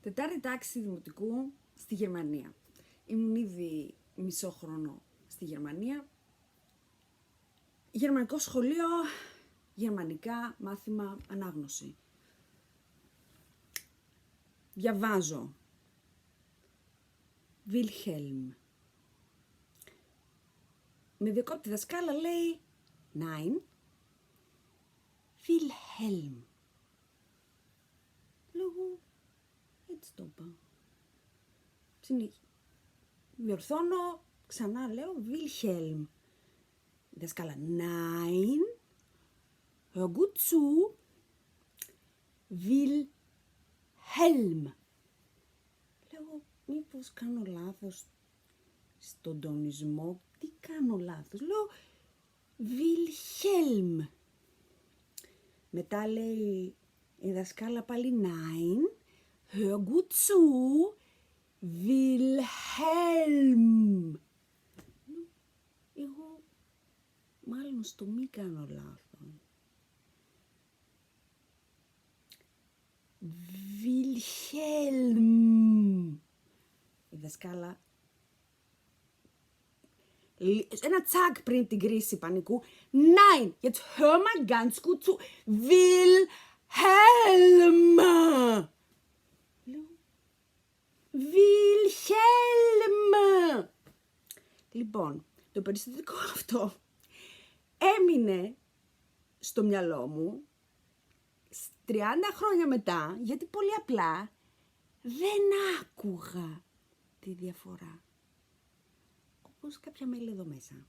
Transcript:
Τετάρτη τάξη δημοτικού στη Γερμανία. Ήμουν ήδη μισό χρόνο στη Γερμανία. Γερμανικό σχολείο, γερμανικά, μάθημα, ανάγνωση. Διαβάζω. Wilhelm. Με διακόπτη τη δασκάλα λέει Nein. Wilhelm. Λέω, έτσι το είπα. Διορθώνω, ξανά λέω Wilhelm. Η δασκάλα Nein. Hör gut zu. Wilhelm. Λέω, μήπως κάνω λάθος στον τονισμό? Τι κάνω λάθος? Λέω Wilhelm. Μετά λέει η δασκάλα πάλι Nein. Hör gut zu. Wilhelm. Εγώ μάλλον στο μη κάνω λάθος. Wilhelm. Η δασκάλα ένα τσακ πριν την κρίση πανικού. Nein, jetzt hör mal ganz gut zu. Wilhelm. Λέω, Wilhelm. Λοιπόν, το περιστατικό αυτό έμεινε στο μυαλό μου 30 χρόνια μετά, γιατί πολύ απλά δεν άκουγα τη διαφορά. Όπως κάποια μέλη εδώ μέσα.